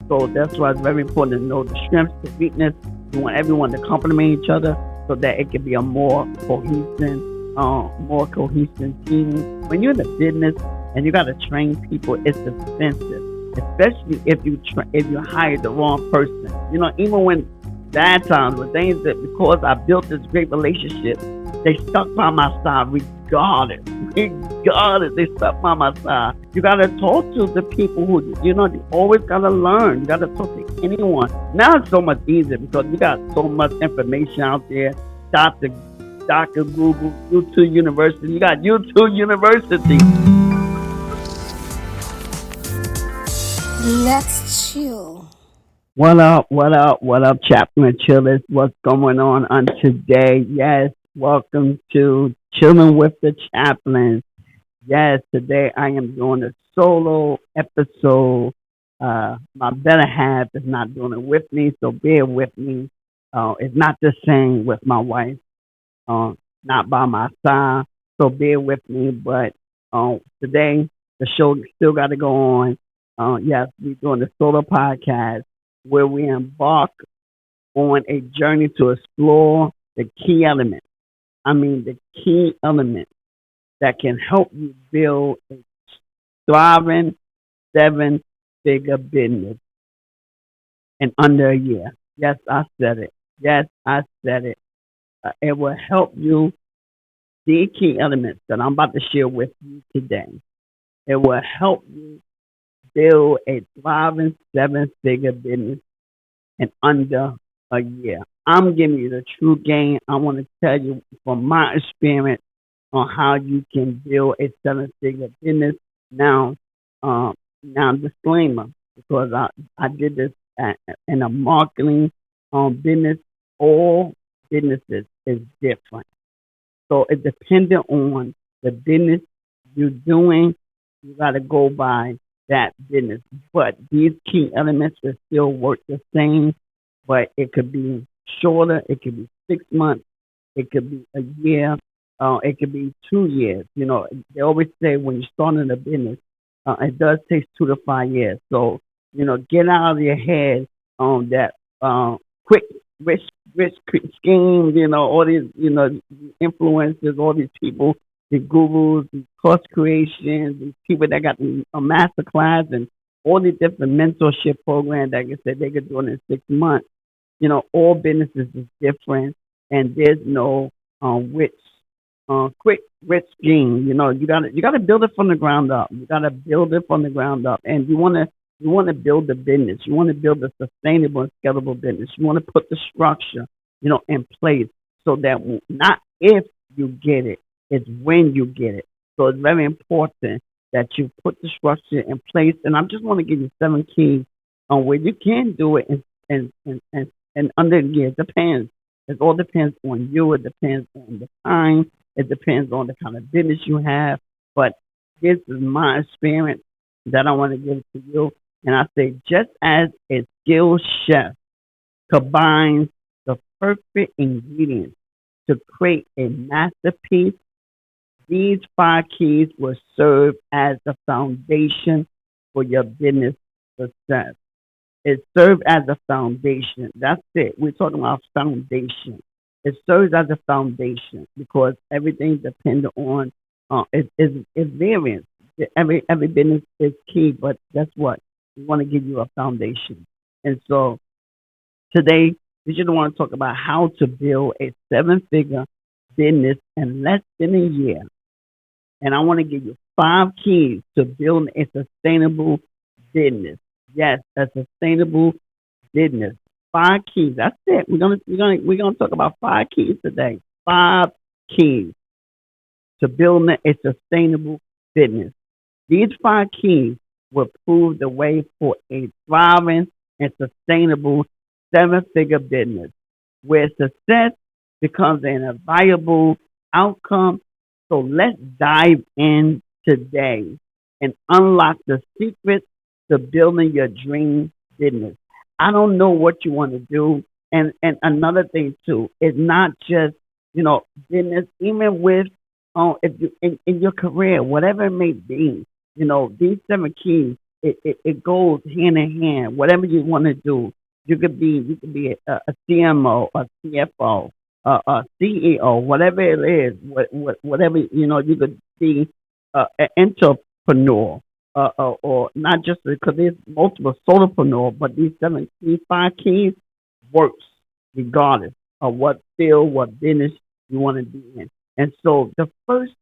So that's why it's very important to know the strengths, the weakness. You want everyone to complement each other so that it can be a more cohesive team. When you're in the business and you got to train people, it's expensive, especially if you hire the wrong person. Even when bad times, when things that because I built this great relationship, they stuck by my side regardless. Regardless, they stuck by my side. You gotta talk to the people you always gotta learn. You gotta talk to anyone. Now it's so much easier because we got so much information out there. Doctor, Doctor Google, YouTube University. You got YouTube University. Let's chill. What up? What up? What up, Chaplain Chillers? What's going on today? Yes, welcome to Chilling with the Chaplins. Yes, today I am doing a solo episode. My better half is not doing it with me, so bear with me. It's not the same with my wife, uh, not by my side, so bear with me. But today the show still got to go on. Yes, we're doing the solo podcast where we embark on a journey to explore the key elements. I mean, the key elements that can help you build a thriving seven figure business in under a year. Yes, I said it. Yes, I said it. It will help you. The key elements that I'm about to share with you today. It will help you build a thriving seven figure business in under a year. I'm giving you the true game. I want to tell you from my experience on how you can build a seven figure business. Now, now disclaimer, because I did this in a marketing business. All businesses is different. So it dependent on the business you're doing. You got to go by that business. But these key elements will still work the same, but it could be shorter. It could be 6 months. It could be a year. It could be 2 years. They always say when you're starting a business, it does take 2 to 5 years. So, get out of your head on that quick rich quick schemes. All these influencers, all these people, the gurus, the course creations, these people that got a master class and all these different mentorship programs that can say they could do it in 6 months. All businesses is different, and there's no rich, quick rich scheme. You gotta build it from the ground up. You gotta build it from the ground up, and you wanna build a business. You want to build a sustainable and scalable business. You want to put the structure, in place so that not if you get it, it's when you get it. So it's very important that you put the structure in place. And I just want to give you 7 keys on where you can do it and under the year. It depends. It all depends on you. It depends on the time. It depends on the kind of business you have. But this is my experience that I want to give to you. And I say, just as a skilled chef combines the perfect ingredients to create a masterpiece, these 5 keys will serve as the foundation for your business success. It serves as a foundation. That's it. We're talking about foundation. It serves as a foundation because everything depends on it varies. Every business is key, but guess what? We want to give you a foundation. And so today we just want to talk about how to build a seven figure business in less than a year. And I want to give you 5 keys to building a sustainable business. Yes, a sustainable business. 5 keys. That's it. We're gonna talk about 5 keys today. 5 keys to building a sustainable business. These 5 keys will prove the way for a thriving and sustainable seven-figure business where success becomes an viable outcome. So let's dive in today and unlock the secrets to building your dream business. I don't know what you want to do. And another thing too, it's not just, business, even with if you in your career, whatever it may be, these 7 keys it goes hand in hand. Whatever you want to do, you could be a CMO, a CFO, a CEO, whatever it is. Whatever you could be an entrepreneur, or not just because there's multiple solopreneur, but these five keys works regardless of what field, what business you want to be in. And so the first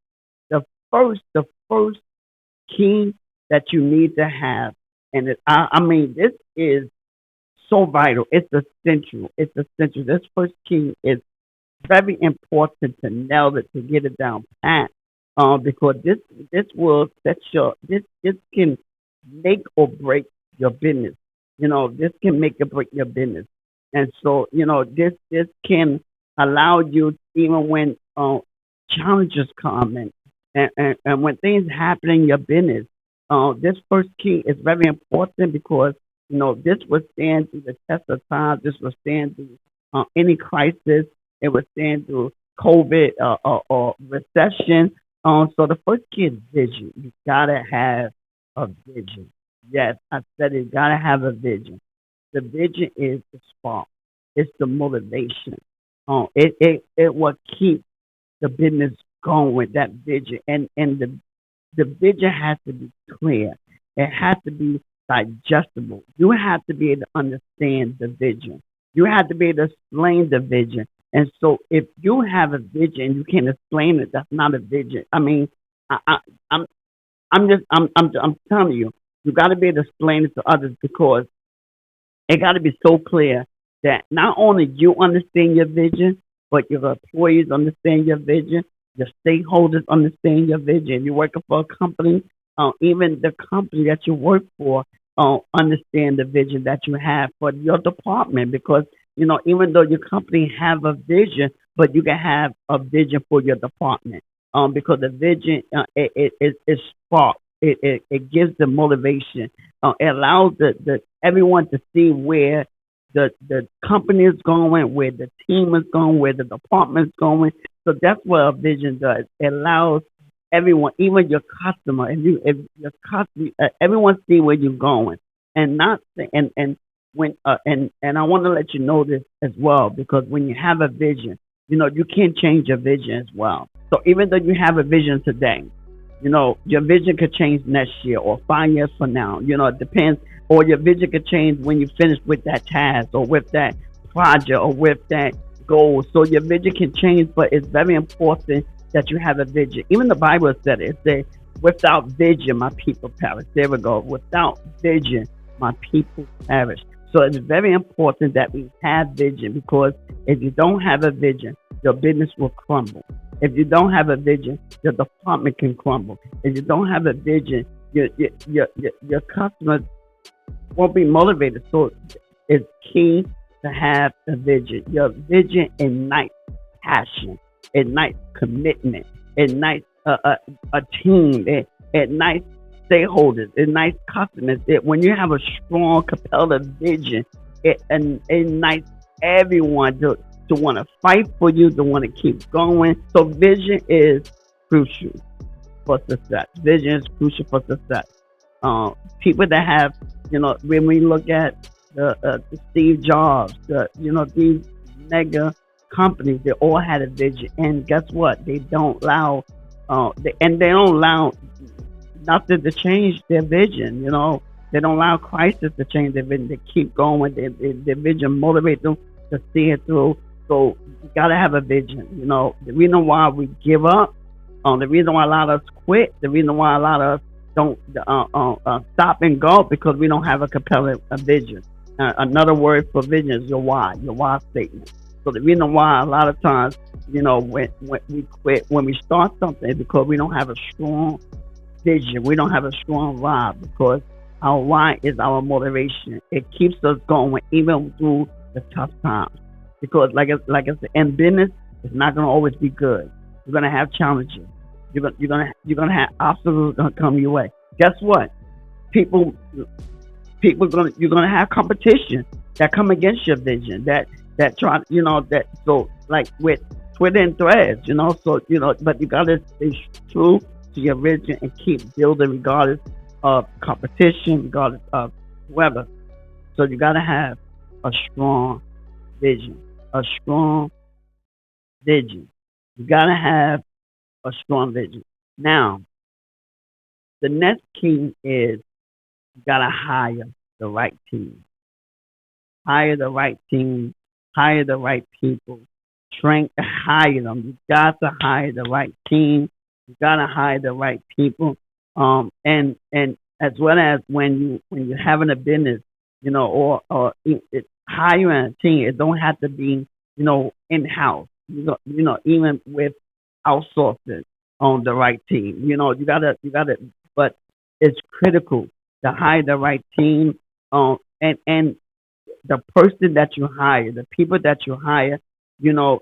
key that you need to have, and I mean, this is so vital. It's essential. It's essential. This first key is very important to nail it, to get it down pat, because this will set your this can make or break your business. This can make or break your business, and so this can allow you, even when challenges come, and when things happen in your business. This first key is very important because this will stand through the test of time. This will stand through any crisis. It will stand through COVID, or recession. So the first key is vision. You gotta have a vision. Yes, I said it. You gotta have a vision. The vision is the spark. It's the motivation. It will keep the business going with that vision, and the vision has to be clear. It has to be digestible. You have to be able to understand the vision. You have to be able to explain the vision. And so, if you have a vision, you can't explain it. That's not a vision. I mean, I, I, I'm, I'm telling you, you got to be able to explain it to others, because it got to be so clear that not only you understand your vision, but your employees understand your vision, your stakeholders understand your vision. You're working for a company, even the company that you work for understand the vision that you have for your department, because even though your company have a vision, but you can have a vision for your department, because the vision it sparks. It gives the motivation. It allows the everyone to see where the company is going, where the team is going, where the department is going. So that's what a vision does. It allows everyone, even your customer, if your customer, everyone see where you're going, and not and when and I want to let you know this as well, because when you have a vision, you can't change your vision as well. So even though you have a vision today, your vision could change next year or 5 years from now. It depends. Or your vision could change when you finish with that task or with that project or with that goal. So your vision can change, but it's very important that you have a vision. Even the Bible said it. It said, without vision, my people perish. There we go. Without vision, my people perish. So it's very important that we have vision, because if you don't have a vision, your business will crumble. If you don't have a vision, your department can crumble. If you don't have a vision, your customers won't be motivated. So it's key to have a vision. Your vision ignites passion, ignites commitment, ignites a team, it ignites stakeholders, it ignites customers. When you have a strong, compelling vision, it ignites everyone to want to fight for you, to want to keep going. So vision is crucial for success. Vision is crucial for success. People that have, when we look at the Steve Jobs, these mega companies, they all had a vision, and guess what? They don't allow, they don't allow nothing to change their vision. They don't allow crisis to change their vision. They keep going. Their vision motivates them to see it through. So you gotta have a vision. The reason why we give up, the reason why a lot of us quit, the reason why a lot of us don't stop and go, because we don't have a compelling vision. Another word for vision is your why statement. So the reason why a lot of times, when we quit, when we start something, is because we don't have a strong vision. We don't have a strong why, because our why is our motivation. It keeps us going even through the tough times. Because like I said, in business, it's not gonna always be good. You're gonna have challenges. You're gonna have obstacles gonna come your way. Guess what? People you're gonna have competition that come against your vision. That try that so like with Twitter and Threads. But you gotta stay true to your vision and keep building regardless of competition, regardless of whoever. So you got to have a strong vision, a strong vision. You got to have a strong vision. Now, the next key is you got to hire the right team. Hire the right team, hire the right people, hire them. You got to hire the right team. You got to hire the right people. And as well as when you're having a business, hiring a team, it don't have to be in house. Even with outsourcing on the right team. You gotta, but it's critical to hire the right team. And the person that you hire, the people that you hire, you know,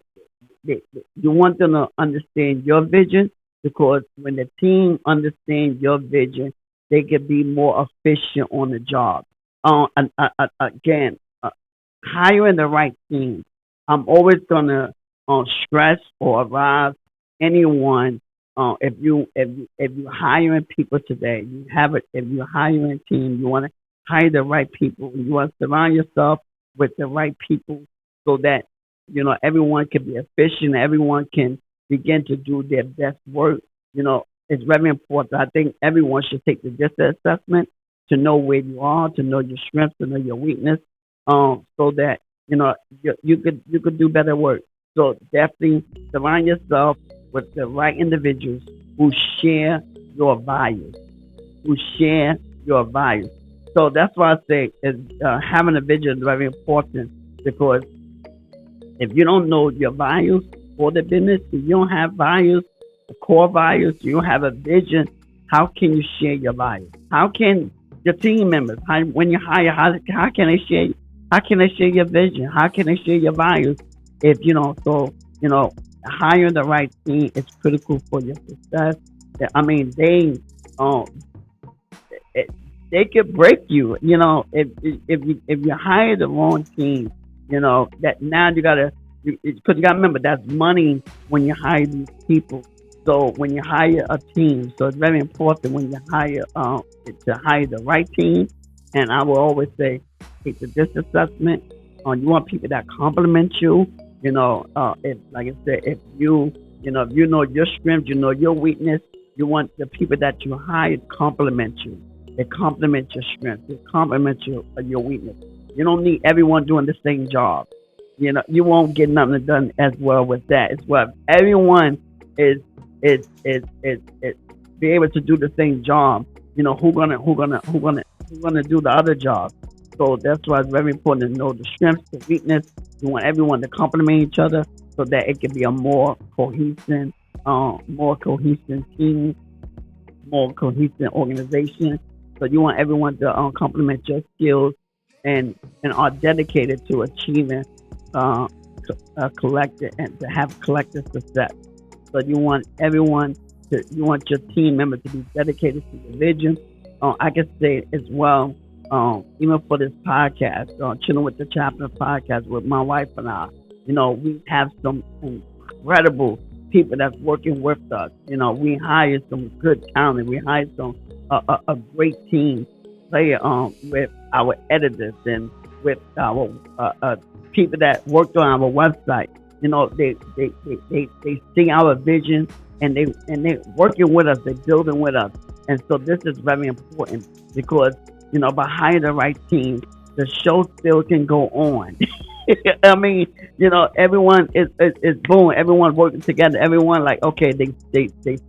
you want them to understand your vision because when the team understands your vision, they can be more efficient on the job. Again, hiring the right team. I'm always gonna stress or advise anyone. If you hiring people today, you have it. If you're hiring a team, you want to hire the right people. You want to surround yourself with the right people so that everyone can be efficient. Everyone can begin to do their best work. It's very important. I think everyone should take the distance assessment to know where you are, to know your strengths, to know your weakness, so that you could do better work. So definitely surround yourself with the right individuals who share your values, who share your values. So that's why I say having a vision is very important because if you don't know your values for the business, if you don't have values, the core values, you don't have a vision, how can you share your values? How can your team members, when you hire, how can they share? How can they share your vision? How can they share your values? If you know, so hiring the right team is critical for your success. I mean, um, it, they could break you. If you hire the wrong team, that now you gotta because you gotta remember that's money when you hire these people. So when you hire a team, so it's very important when you hire to hire the right team. And I will always say, take the risk assessment. You want people that compliment you. If like I said, if you know your strength, you know your weakness. You want the people that you hire to compliment you. They complement your strength. They complement your weakness. You don't need everyone doing the same job. You won't get nothing done as well with that. As well, everyone is is be able to do the same job. Who gonna do the other job? So that's why it's very important to know the strengths, the weakness. You want everyone to complement each other so that it can be a more cohesive team, more cohesive organization. So you want everyone to complement your skills and are dedicated to achieving uh, a collective and to have collective success. So you want your team members to be dedicated to your vision. I can say as well, even for this podcast, Chilling with the Chaplin podcast with my wife and I, we have some incredible people that's working with us. We hired some good talent. We hired a great team player with our editors and with our people that worked on our website. They see our vision and they working with us. They building with us, and so this is very important because by hiring the right team, the show still can go on. I mean, everyone is boom. Everyone working together. Everyone like okay, they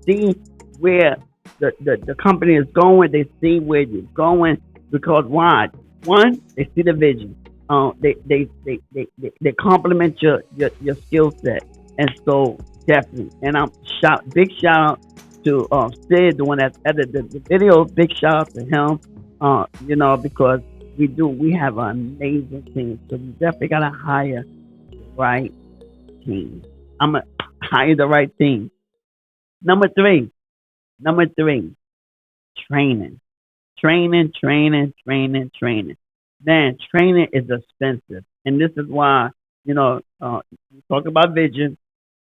see where the company is going. They see where you're going because why? One, they see the vision. They complement your skill set, and so definitely. And big shout out to Sid, the one that's edited the video. Big shout out to him. Because we have an amazing team, so you definitely gotta hire the right team. I'm gonna hire the right team. Number three, number three, training. Training. Man, training is expensive, and this is why we talk about vision,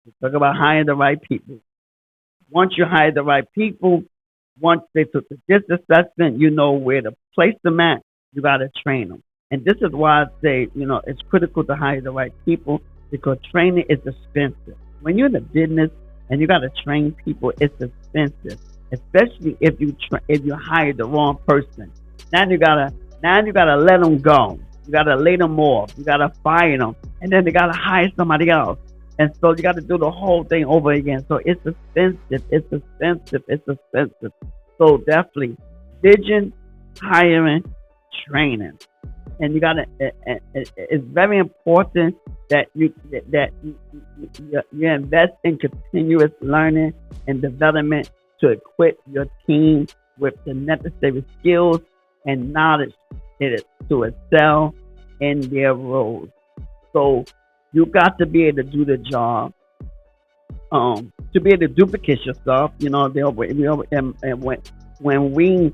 we talk about hiring the right people. Once you hire the right people, Once they took the DIS assessment, you know where to place them at. You got to train them. And this is why I say, it's critical to hire the right people because training is expensive. When you're in the business and you got to train people, it's expensive, especially if you hire the wrong person. Now you gotta now you gotta let them go. You gotta lay them off. You gotta fire them, and then they gotta hire somebody else. And so you got to do the whole thing over again. So it's expensive. It's expensive. It's expensive. So definitely, vision, hiring, training, and you got to. It's very important that you invest in continuous learning and development to equip your team with the necessary skills and knowledge to excel in their roles. So you got to be able to do the job, to be able to duplicate yourself. And when we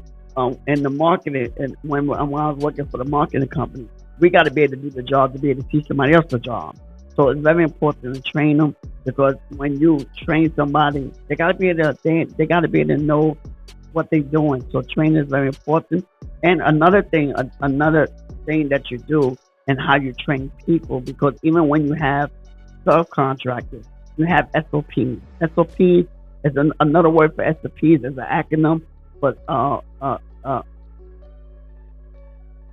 in the marketing and when I was working for the marketing company, we got to be able to do the job to be able to teach somebody else the job. So it's very important to train them because when you train somebody, they got to be able to know what they're doing. So training is very important. And another thing that you do and how you train people, because even when you have subcontractors, you have SOPs. SOPs is another word for SOPs is an acronym, but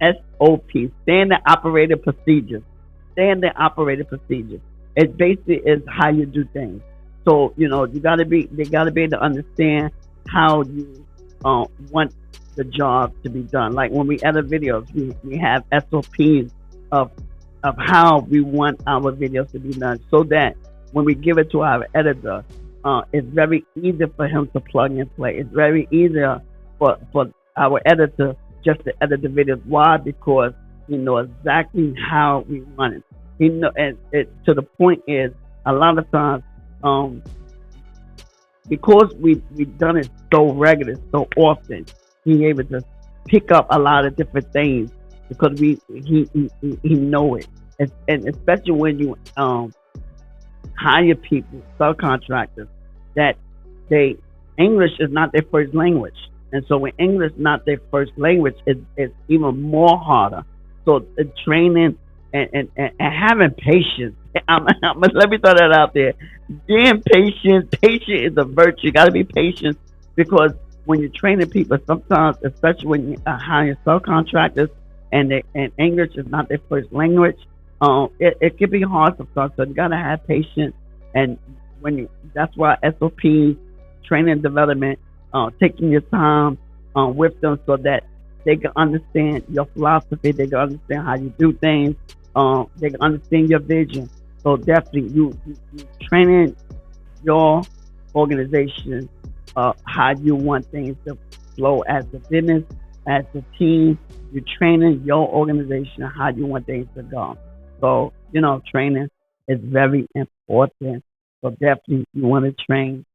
SOP, standard operating procedures. Standard operating procedures. It basically is how you do things. So they gotta be able to understand how you want the job to be done. Like when we edit videos, we have SOPs of how we want our videos to be done, so that when we give it to our editor, it's very easy for him to plug and play. It's very easier for our editor just to edit the videos. Why? Because he knows exactly how we want it. He know, and it to the point is a lot of times, um, because we've done it so regular, so often, he able to pick up a lot of different things because he know it, and especially when you hire people, subcontractors, that they English is not their first language, and so when English not their first language, it's even more harder. So the training and having patience. Let me throw that out there. Being patient, patient is a virtue. You got to be patient because when you're training people, sometimes, especially when you are hiring subcontractors and English is not their first language, it can be hard sometimes. So you got to have patience, and that's why SOPs, training and development, taking your time with them so that they can understand your philosophy, they can understand how you do things, they can understand your vision. So definitely, you training your organization, how you want things to flow as a business, as a team. You're training your organization how you want things to go. So training is very important. So definitely, you want to train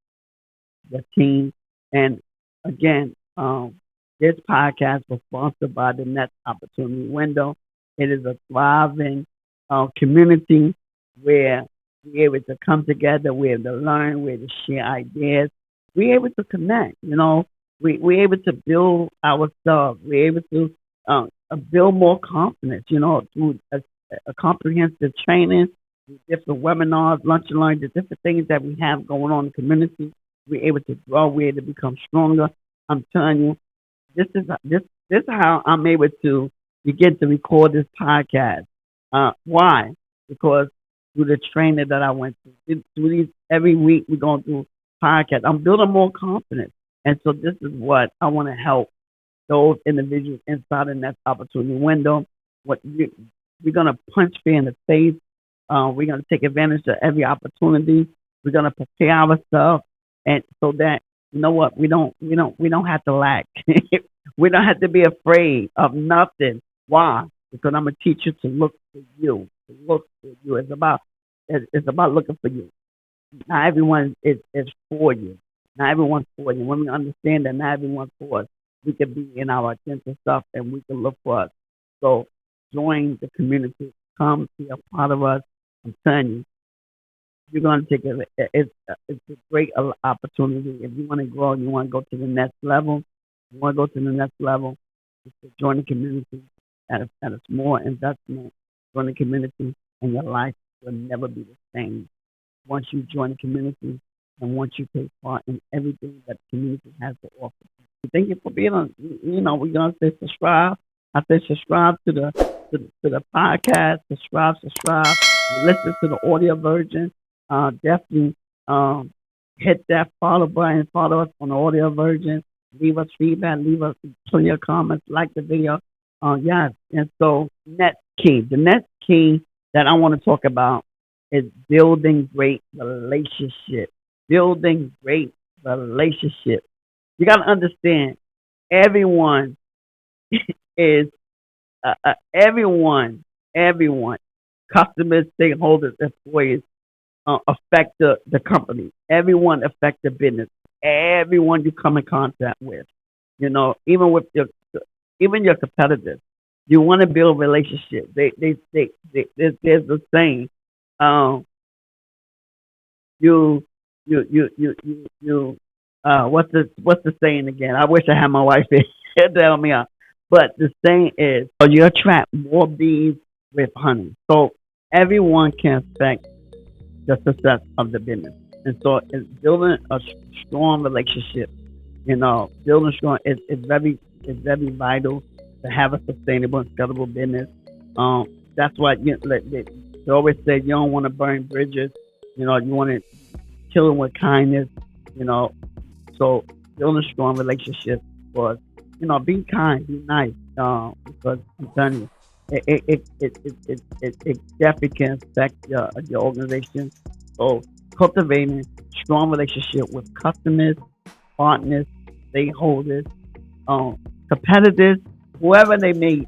the team. And again, this podcast was sponsored by the Next Opportunity Window. It is a thriving community where we're able to come together, we're able to learn, we're able to share ideas, we're able to connect. We're able to build ourselves, we're able to build more confidence, through a comprehensive training, different webinars, lunch and learn, the different things that we have going on in the community. We're able to grow, we're able to become stronger. I'm telling you, this is how I'm able to begin to record this podcast. Why? Because through the training that I went through these every week we're going through podcasts. I'm building more confidence, and so this is what I want to help those individuals inside the next opportunity window. We're gonna punch fear in the face. We're gonna take advantage of every opportunity. We're gonna prepare ourselves, and so that what we don't have to lack. We don't have to be afraid of nothing. Why? Because I'm gonna teach you to look for you. To look for you. It's about looking for you. Not everyone is for you. Not everyone's for you. When we understand that not everyone's for us, we can be in our authentic stuff and we can look for us. So join the community. Come be a part of us. I'm telling you, you're going to take it. It's a great opportunity. If you want to grow, you want to go to the next level. You want to go to the next level. It's to join the community at a small investment. Join the community, and your life will never be the same once you join the community and once you take part in everything that the community has to offer. Thank you for being on. We're gonna say subscribe. I say subscribe to the podcast. Subscribe. Listen to the audio version. Definitely hit that follow button. Follow us on the audio version. Leave us feedback. Leave us plenty of comments. Like the video. Yes. And so next key. The next key that I want to talk about is building great relationships. Building great relationships. You got to understand, everyone is everyone, customers, stakeholders, employees affect the company. Everyone affect the business. Everyone you come in contact with, even with your competitors, you want to build relationships. There's a saying, um, you what's the saying again? I wish I had my wife here to help me out. But the saying is, you attract more bees with honey. So everyone can affect the success of the business. And so it's building a strong relationship. Building strong is very vital to have a sustainable and scalable business. That's why they always say you don't want to burn bridges. You want to kill them with kindness. You know, so building a strong relationship was, be kind, be nice. Because I'm telling you, it definitely can affect your organization. So cultivating strong relationship with customers, partners, stakeholders, um, competitors, whoever they may,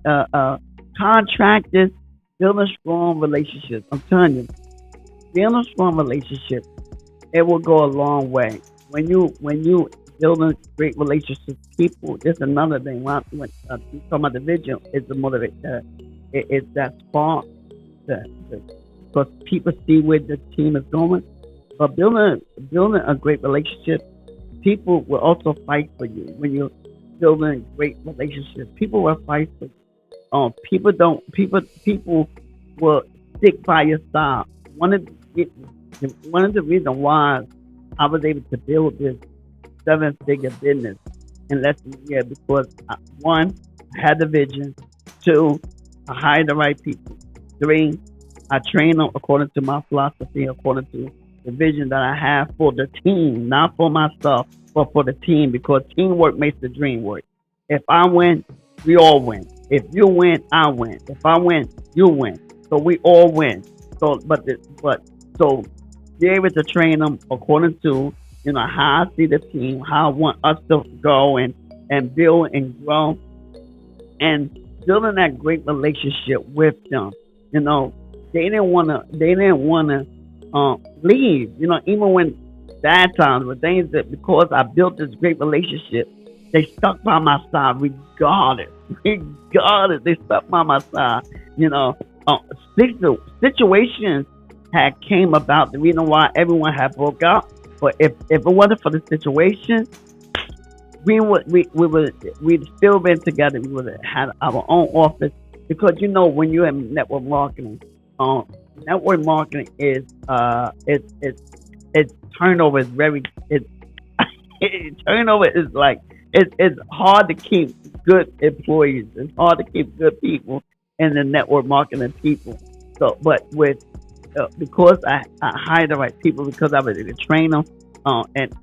contractors, building strong relationships. I'm telling you, building a strong relationship, it will go a long way. When you building great relationships, people. There's another thing. When you talk about the vision, is the motivate. It's that spark. The, the, because people see where the team is going. But building a great relationship, people will also fight for you. When you're building a great relationship, people will fight for you. People will stick by your side. One of the reasons why I was able to build this seven-figure business in less than a year, because one, I had the vision. Two, I hired the right people. Three, I trained them according to my philosophy, according to the vision that I have for the team, not for myself, but for the team, because teamwork makes the dream work. If I win, we all win. If you win, I win. If I win, you win. So we all win. So be able to train them according to how I see the team, how I want us to go and build and grow, and building that great relationship with them. You know, they didn't wanna leave. Even when bad times, when things that, because I built this great relationship, they stuck by my side regardless. Regardless, they stuck by my side. You know, situations had came about, the reason why everyone had broke out. But if it wasn't for the situation, we'd still been together. We would have had our own office, because when you're in um, network marketing is it's turnover is very it's turnover is like it's hard to keep good employees. It's hard to keep good people in the network marketing people. So, but with because I hired the right people, because I was able to train them, and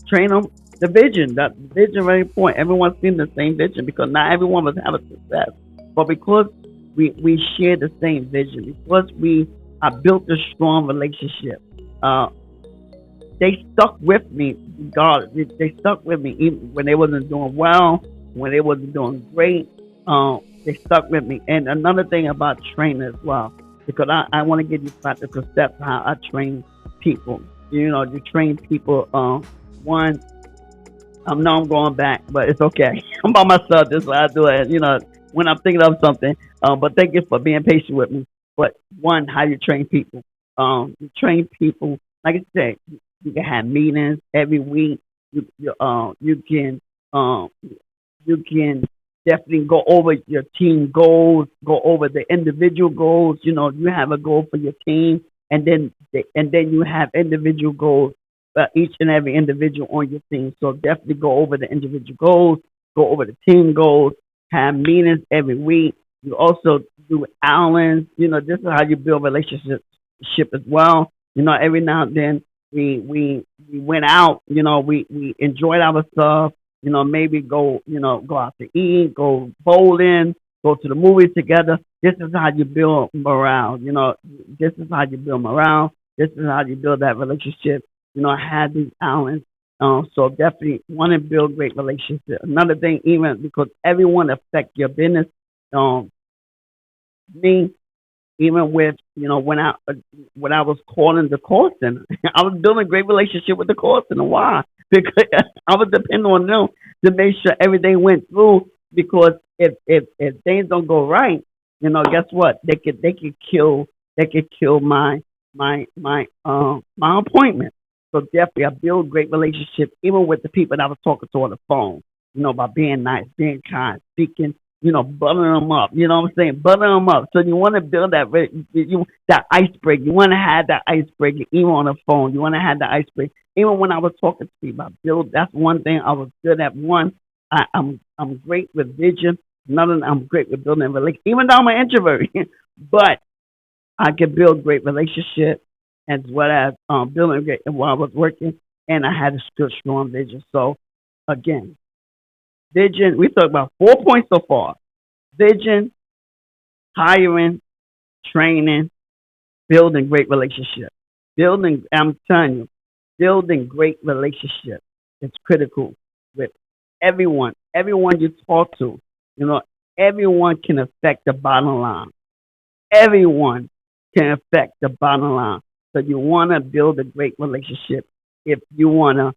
train them the vision. That vision very important. Everyone seen the same vision, because not everyone was having success, but because we share the same vision, because we I built a strong relationship. Uh, they stuck with me regardless. They stuck with me even when they wasn't doing well, when they wasn't doing great. They stuck with me. And another thing about training as well, because I want to give you practical steps how I train people. You train people. One, I know I'm going back, but it's okay. I'm by myself. This is why I do it. When I'm thinking of something. But thank you for being patient with me. But one, how you train people. You train people. Like I said, you can have meetings every week. You can um, you can definitely go over your team goals, go over the individual goals. You have a goal for your team, and then you have individual goals for each and every individual on your team. So definitely go over the individual goals, go over the team goals, have meetings every week. You also do outings. This is how you build relationships as well. Every now and then we went out. We enjoyed ourselves. Maybe go out to eat, go bowling, go to the movies together. This is how you build morale. This is how you build morale. This is how you build that relationship. Have these outings. So definitely want to build great relationships. Another thing, even because everyone affect your business. Um, me, even with when I was calling the call center, I was building a great relationship with the call center. Why? Because I was depending on them to make sure everything went through. Because if things don't go right, guess what? They could kill my appointment. So definitely, I build great relationships even with the people that I was talking to on the phone. By being nice, being kind, speaking, buttering them up. You know what I'm saying? Buttering them up. So you want to build that icebreaker. You want to have that icebreaker even on the phone. You want to have that icebreaker even when I was talking to people. I build. That's one thing I was good at. One, I'm great with vision. Another, I'm great with building relationships. Even though I'm an introvert, but I can build great relationships as well as building great while I was working, and I had a good strong vision. So again, vision. We talked about 4 points so far: vision, hiring, training, building great relationships. Building, I'm telling you, building great relationships is critical with everyone. Everyone you talk to, you know, everyone can affect the bottom line. Everyone can affect the bottom line. So you want to build a great relationship if you want to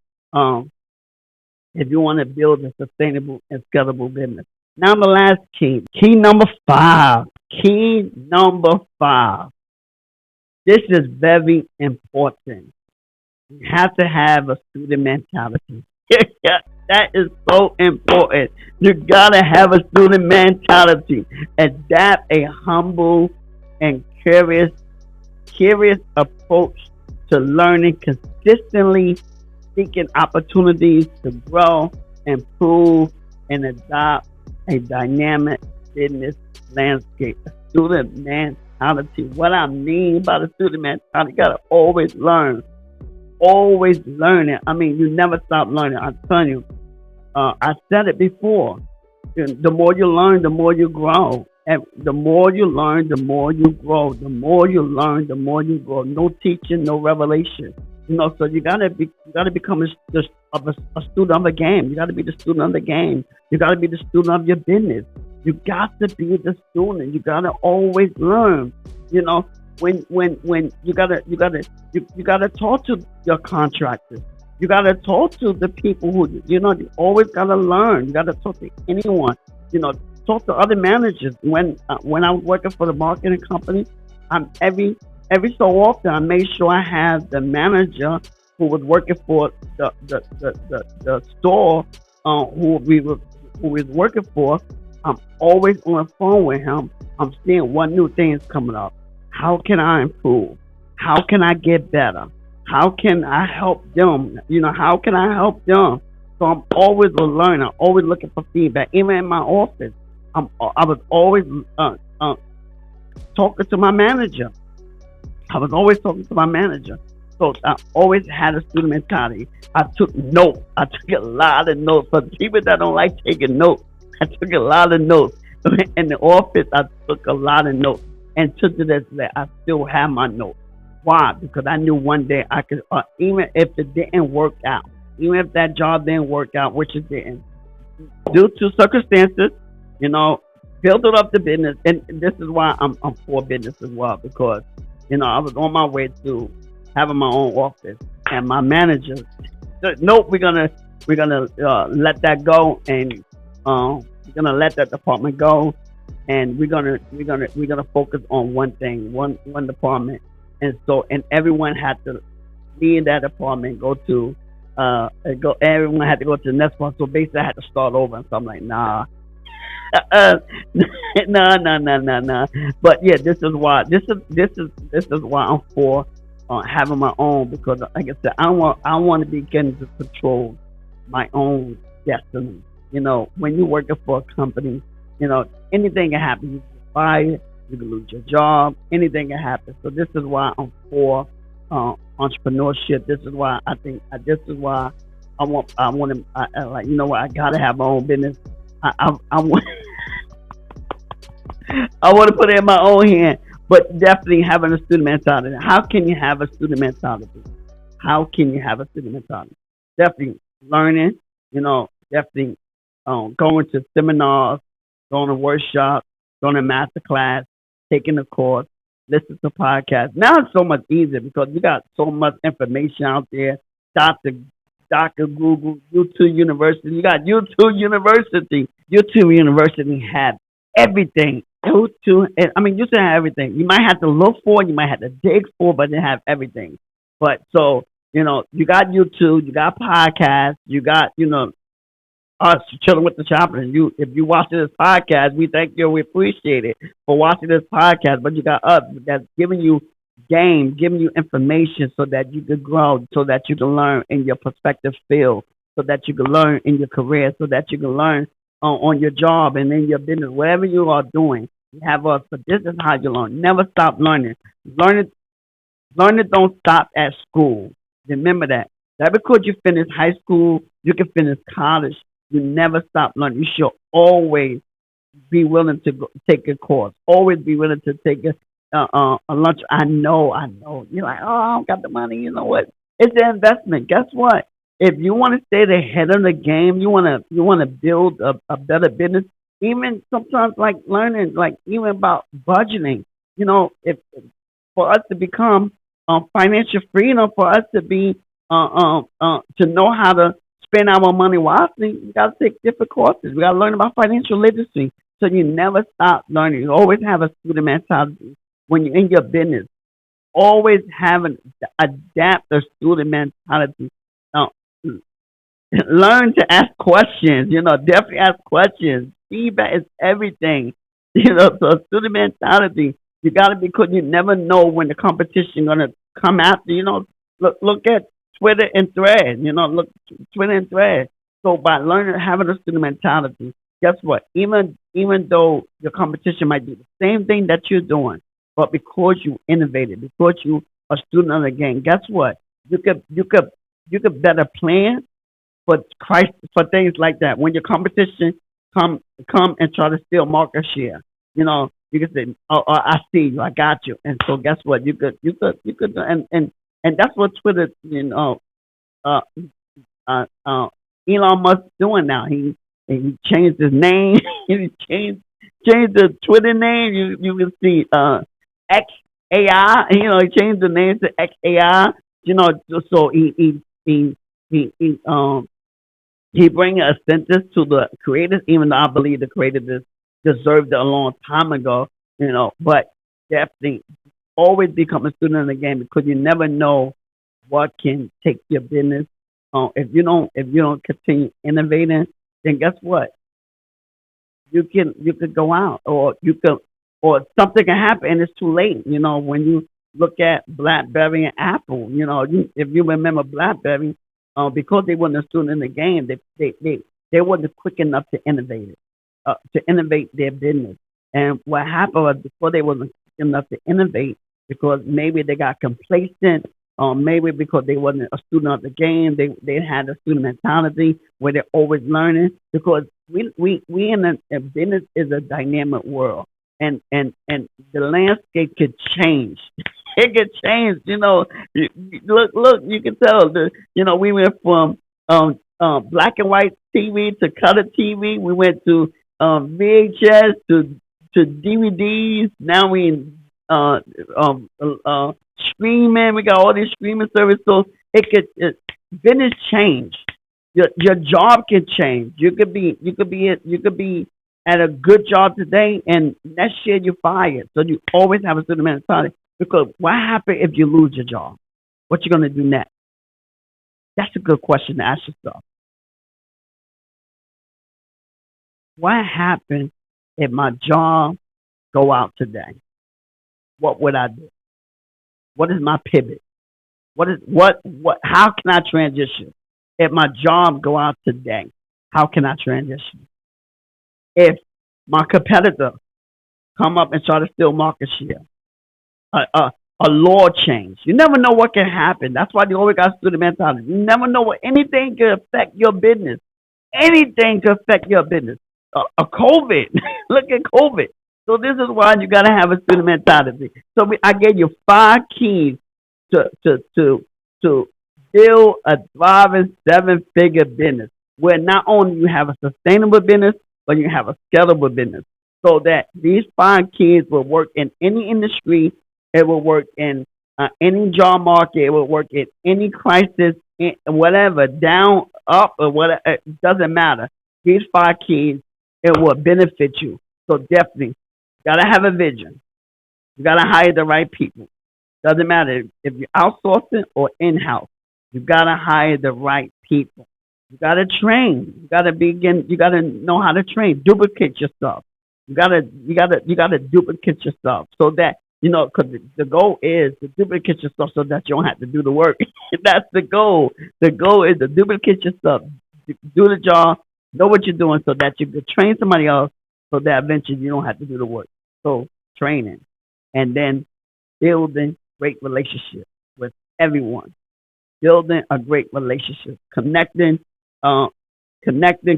build a sustainable and scalable business. Now the last key, key number five. Key number five. This is very important. You have to have a student mentality. That is so important. You gotta have a student mentality. Adapt a humble and curious approach to learning, consistently seeking opportunities to grow, improve, and adopt a dynamic business landscape. A student mentality. What I mean by the student mentality, you gotta always learning. I mean, you never stop learning. I'm telling you. I said it before. The more you learn, the more you grow. And the more you learn, the more you grow. The more you learn, the more you grow. No teaching, no revelation. So you gotta become a student of a game. You gotta be the student of the game. You gotta be the student of your business. You got to be the student. You gotta always learn. You know, when you gotta talk to your contractors. You gotta talk to the people who you always gotta learn. You gotta talk to anyone. You know, talk to other managers. When I was working for the marketing company, every so often I made sure I have the manager who was working for the store who we was working for. I'm always on the phone with him. I'm seeing what new things coming up. How can I improve? How can I get better? How can I help them? How can I help them? So I'm always a learner, always looking for feedback. Even in my office, I was always talking to my manager. I was always talking to my manager. So I always had a student mentality. I took notes. I took a lot of notes. For people that don't like taking notes, I took a lot of notes. In the office, I took a lot of notes. And to this day, I still have my notes. Why? Because I knew one day I could, even if it didn't work out, even if that job didn't work out, which it didn't, due to circumstances, you know, build up the business. And this is why I'm for business as well, because, I was on my way to having my own office, and my manager said, nope, we're gonna let that go, and we're gonna let that department go, and we're gonna focus on one thing, one department, And so, and everyone had to leave that apartment, go to, everyone had to go to the next one. So basically, I had to start over. And so I'm like, nah, uh, no, no, no, no, no. But yeah, this is why I'm for having my own, because like I said, I want to be getting to control my own destiny. When you're working for a company, anything can happen. You can get fired, you can lose your job, anything can happen. So this is why I'm for entrepreneurship. This is why I think. This is why I want to. Like, what, I gotta have my own business. I want I want to put it in my own hand, but definitely having a student mentality. How can you have a student mentality? How can you have a student mentality? Definitely learning, definitely going to seminars, going to workshops, going to master class, taking a course, listen to podcasts. Now it's so much easier because you got so much information out there. Doctor, Doctor Google, YouTube University. You got YouTube University. YouTube University had everything. YouTube, I mean, you should have everything. You might have to look for it, you might have to dig for it, but they have everything. But so, you got YouTube, you got podcasts, you got, us chilling with the chaplain. If you watch this podcast, we thank you. We appreciate it for watching this podcast. But you got us that's giving you game, giving you information so that you can grow, so that you can learn in your prospective field, so that you can learn in your career, so that you can learn on your job and in your business, whatever you are doing. You have us. But this is how you learn. Never stop learning. Learning Learning don't stop at school. Remember that. That because you finish high school, you can finish college. You never stop learning. You should always be willing to take a course. Always be willing to take a lunch. I know. You're like, oh, I don't got the money. You know what? It's an investment. Guess what? If you want to stay the head of the game, you want to build a better business. Even sometimes like learning, like even about budgeting. If for us to become financial freedom, for us to be to know how to spend our money wisely, we got to take different courses. We got to learn about financial literacy. So you never stop learning. You always have a student mentality when you're in your business. Always have an adapt a student mentality. Uh, learn to ask questions. Definitely ask questions. Feedback is everything. So student mentality. You got to be, because you never know when the competition gonna come after. Look at Twitter and Thread. Look Twitter and Thread. So by learning having a student mentality, guess what? Even though your competition might do the same thing that you're doing, but because you innovated, because you a student of the game, guess what? You could better plan for things like that. When your competition come and try to steal market share, you can say, "Oh, I see you, I got you." And so, guess what? You could, and that's what Twitter, uh, uh, Elon Musk doing now. He changed his name. he changed the Twitter name. You can see X AI. He changed the name to X AI. So he bring a sentence to the creators, even though I believe the creators deserved it a long time ago. But definitely always become a student in the game, because you never know what can take your business. If you don't continue innovating, then guess what? You could go out, or something can happen and it's too late. When you look at BlackBerry and Apple, if you remember BlackBerry, because they weren't a student in the game, they wasn't quick enough to innovate their business. And what happened was, before they wasn't quick enough to innovate, because maybe they got complacent, or maybe because they wasn't a student of the game, they had a student mentality where they're always learning. Because we in a business is a dynamic world, and the landscape could change. It could change. Look, you can tell. We went from black and white TV to color TV. We went to VHS to DVDs. Now we in streaming. We got all these streaming services. So business change. Your job can change. You could be at a good job today, and next year you're fired. So you always have a student mentality. Because what happens if you lose your job? What you gonna do next? That's a good question to ask yourself. What happens if my job go out today? What would I do? What is my pivot? What how can I transition? If my job go out today, how can I transition? If my competitor come up and try to steal market share, a law change, you never know what can happen. That's why you always got to do the mentality. You never know what anything can affect your business. Anything can affect your business. A COVID, look at COVID. So this is why you got to have a student mentality. So I gave you 5 keys to build a thriving 7-figure business where not only you have a sustainable business, but you have a scalable business. So that these 5 keys will work in any industry. It will work in any job market. It will work in any crisis, whatever, down, up, or whatever. It doesn't matter. These 5 keys, it will benefit you. So definitely, you gotta have a vision. You gotta hire the right people. Doesn't matter if you're outsourcing or in-house. You gotta hire the right people. You gotta train. You gotta begin. You gotta know how to train. Duplicate yourself. You gotta duplicate yourself so that because the goal is to duplicate yourself so that you don't have to do the work. That's the goal. The goal is to duplicate yourself, do the job, know what you're doing, so that you can train somebody else, so that eventually you don't have to do the work. So training, and then building great relationships with everyone, building a great relationship, uh,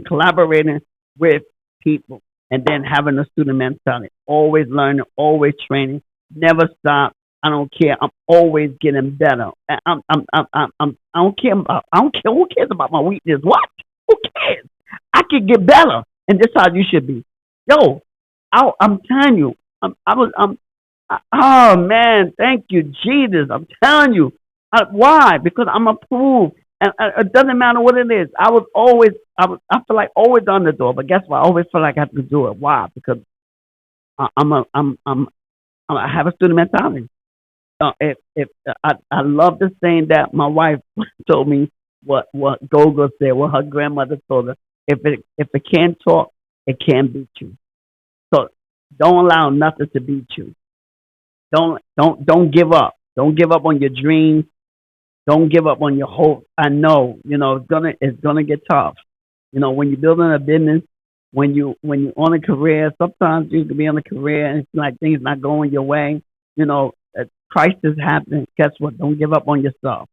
collaborating with people, and then having a student mentality. Always learning, always training, never stop. I don't care. I'm always getting better. I don't care about. I don't care. Who cares about my weakness? What? Who cares? I can get better, and this is how you should be. Yo, I'm telling you. Oh man, thank you, Jesus. I'm telling you. Why? Because I'm approved, and it doesn't matter what it is. I feel like always on the door, but guess what? I always feel like I have to do it. Why? Because I have a student mentality. If I love the saying that my wife told me what Gogo said, what her grandmother told her. If it can't talk, it can't beat you. So don't allow nothing to beat you. Don't give up. Don't give up on your dreams. Don't give up on your hope. I know, it's gonna get tough. When you're building a business, when you're on a career, sometimes you can be on a career and it's like things not going your way. Crisis happen. Guess what? Don't give up on yourself.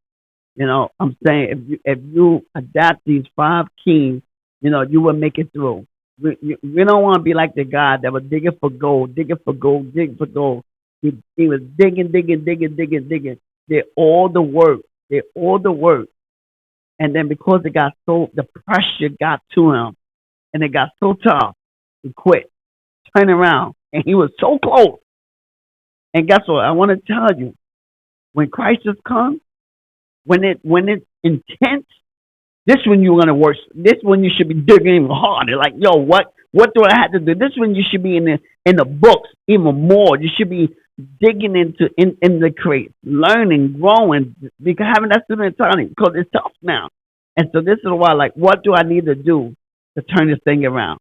I'm saying if you adapt these 5 keys, you will make it through. We don't want to be like the guy that was digging for gold, digging for gold, digging for gold. He was digging, digging, digging, digging, digging. Did all the work. Did all the work. And then because the pressure got to him and it got so tough, he quit, turned around, and he was so close. And guess what? I want to tell you, when crisis comes, when it's intense, this one you're gonna work. This one you should be digging even harder. Like, yo, what do I have to do? This one you should be in the books even more. You should be digging in the crates, learning, growing, because having that student mentality because it's tough now. And so this is why, like, what do I need to do to turn this thing around?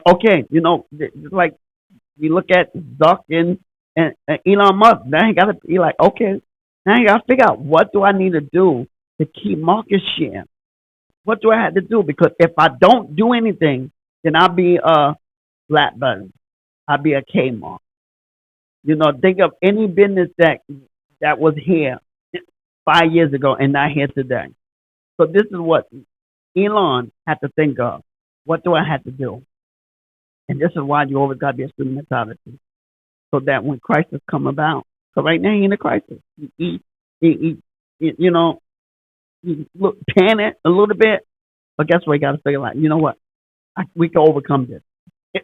Okay, it's like we look at Zuck and Elon Musk. Now he got to be like, okay, now you got to figure out what do I need to do to keep market share. What do I have to do? Because if I don't do anything, then I'll be a Blackburn. I'll be a Kmart. Think of any business that was here 5 years ago and not here today. So this is what Elon had to think of. What do I have to do? And this is why you always got to be a student mentality. So that when crisis come about, so right now he in a crisis. He look panic a little bit, but guess what? You got to figure out. You know what? We can overcome this.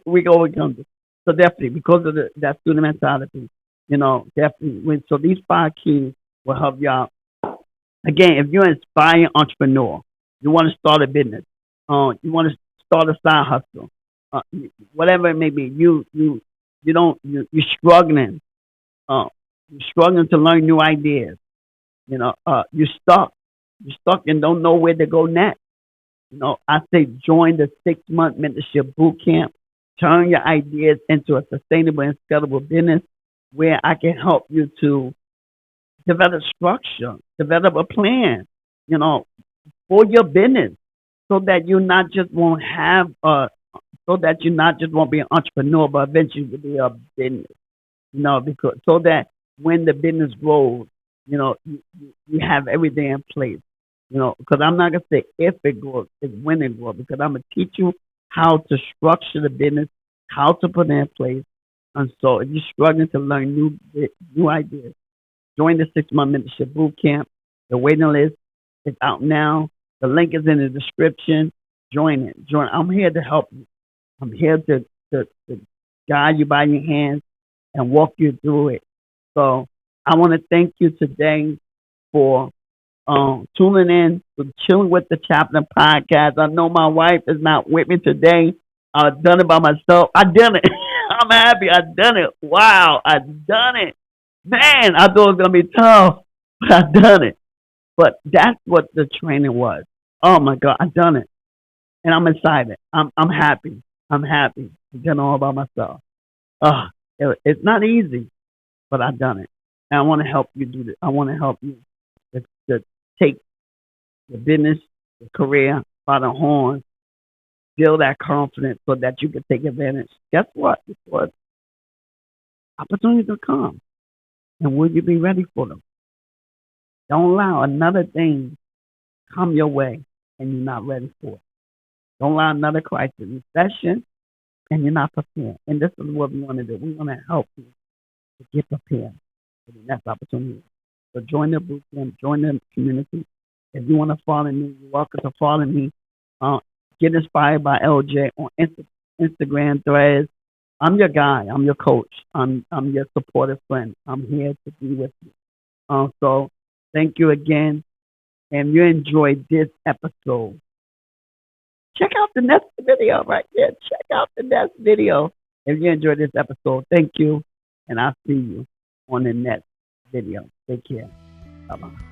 We can overcome this. So definitely, because of that student mentality, definitely. So these 5 keys will help y'all. Again, if you're an inspiring entrepreneur, you want to start a business, you want to start a side hustle, whatever it may be, you're struggling. Uh, You're struggling to learn new ideas. You're stuck. You're stuck and don't know where to go next. I say join the 6-month mentorship boot camp. Turn your ideas into a sustainable and scalable business where I can help you to develop structure, develop a plan, you know, for your business so that you not just won't have so that you not just won't be an entrepreneur, but eventually you'll be a business, because so that when the business grows, you have everything in place, because I'm not gonna say if it grows, it's when it grows, because I'm gonna teach you how to structure the business, how to put it in place, and so if you're struggling to learn new ideas, join the 6-month mentorship boot camp. The waiting list is out now. The link is in the description. Join it. Join. I'm here to help you. I'm here to guide you by your hands and walk you through it. So I want to thank you today for tuning in to Chilling with the Chaplain podcast. I know my wife is not with me today. I've done it by myself. I done it. I'm happy. I done it. Wow, I done it. Man, I thought it was gonna be tough, but I done it. But that's what the training was. Oh my God, I done it, and I'm excited. I'm happy. I'm happy. I done it all by myself. Uh, it's not easy, but I done it. And I want to help you do this. I want to help you to take the business, the career by the horns, build that confidence so that you can take advantage. Guess what? Because opportunities will come, and will you be ready for them? Don't allow another thing come your way and you're not ready for it. Don't allow another crisis, recession, and you're not prepared. And this is what we want to do. We want to help you to get prepared for the next opportunity. So join the boot camp, join the community. If you want to follow me, you're welcome to follow me. Uh, get inspired by LJ on Instagram, Threads. I'm your guy. I'm your coach. I'm your supportive friend. I'm here to be with you. So thank you again. And you enjoyed this episode, check out the next video right there. Check out the next video. If you enjoyed this episode, thank you. And I'll see you on the next video. Take care. Bye bye.